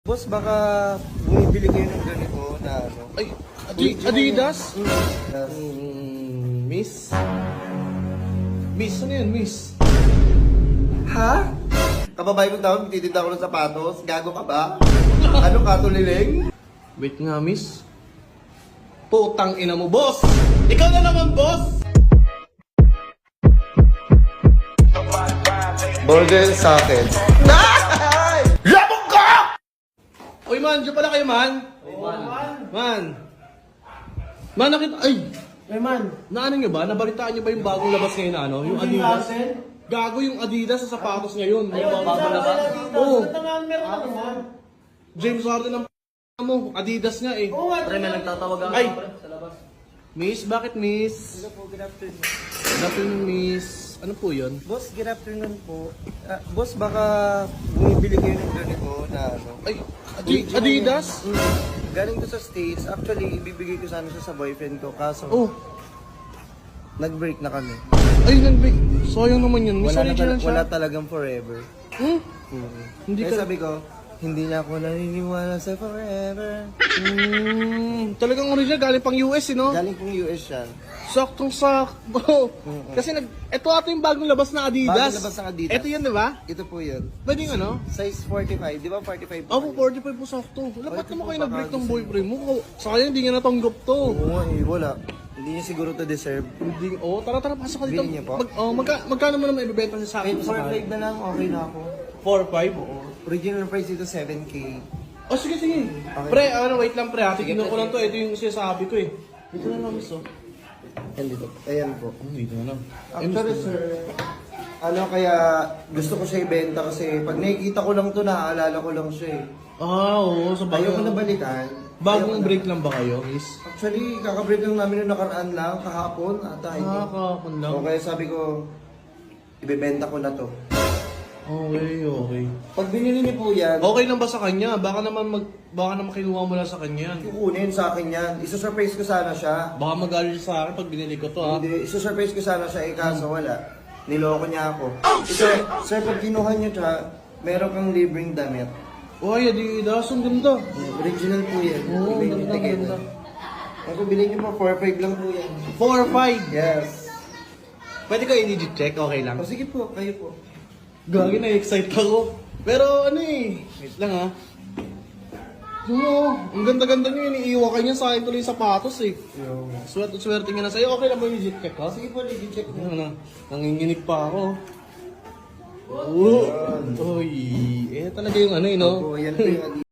Boss, baka bumibili kayo ng ganito na ano? Ay, Adidas? Yes. Miss? Miss, ano yan, Miss? Ha? Kababae kong tawag, titinda ko ng sapatos. Gago ka ba? Ano ka, tuliling? Wait nga, Miss. Putang ina mo, boss! Ikaw na naman, boss! Burger sa akin. Labog ka! Uy, man, dyan pala kayo, man. Man. Man, nakita... Ay! Man, Naano nyo ba? Nabalitaan nyo ba yung bagong labas ngayon na ano? Yung Adidas? Gago yung Adidas sa sapatos ngayon. Yung bagong labas. Oo. James Harden ang mo. Adidas nga eh. Pre, may nagtatawag ang Ay! sa labas. Miss, bakit miss? Hello po, good afternoon. Good afternoon, miss. Ano po yun? Boss, good afternoon po. Boss, baka bumibili kayo ng ganito na ano? Ay, Adidas? Galing ko sa States. Actually, ibibigay ko sana siya sa boyfriend ko. Kaso, Oh, nag-break na kami. ay, nag-break. Sayang naman yun. Miss, original siya. Wala talagang forever. Hmm? Hindi Kaya ka... sabi ko, hindi na ako naniniwala sa forever. Talagang original. Galing pang US, no? Galing pong US siya. Saktong sakto. Kasi ito ata yung bagong labas na Adidas. Bagong labas ng Adidas. Ito yan, di ba? Ito po yun. Pwede yung ano? Size 45. Di ba 45 po? Ako, 45 po sakto. Wala, ba't 45 naman kayo po, nag-break baka ng gusto boyfriend mo? Sayang, hindi niya natanggap to. Oo nga eh, wala. Hindi niya siguro to deserve. Hindi, tara, pasok ka dito. Bilhin niyo po? Magkano mo naman ibibenta niya sa akin? Kahit 45 na lang, okay na ako. 4-5? Oo. Original price dito 7K. Oh, sige. Pre, wait lang pre. Tignan ko lang to. Ito yung sinasabi ko eh. Dito na lang, miss, oh. Yan dito. Ayan po. Dito na lang. Actually sir, ano kaya gusto ko siya ibenta kasi pag nakikita ko lang to, naaalala ko lang siya eh. Oo, sa Ayaw ko na bagong... balikan. Bagong break lang ba kayo, miss? Actually, kakabreak lang namin nung nakaraan lang, kahapon ata. Nakakapon lang. So kaya sabi ko, ibebenta ko na to. Okay. Pag binili niyo po yan, Okay lang ba sa kanya? Baka naman kinuha mo lang sa kanya yan. kukunin sa akin yan. Isa-surprise ko sana siya. Baka magalit siya sa akin pag binili ko to, ha? Hindi, isa-surprise ko sana siya, kaso wala. Niloko niya ako. Sir, pag kinuha niyo siya, meron kang libreng damit. Uy, Adidas, ang ganda. Original po yan. Oo, Iba yung ganda, etiquette. ganda. Ako, bilhin niyo po, 4-5 lang po yan. 4-5. Yes. Pwede ko i-legit check, okay lang. O sige po, kayo po. Gagi, na-excite ako. Pero ano eh, wait lang ha. Ang ganda-ganda niyo, iniiwa ka niya sa akin tuloy yung sapatos eh. Swerte nga na sa'yo, okay lang ba yung legit check ha? Sige po, legit check niyo. Ano na, nanginginig pa ako. Oo. Uy, talaga yung ano eh, no? Opo, yan po yung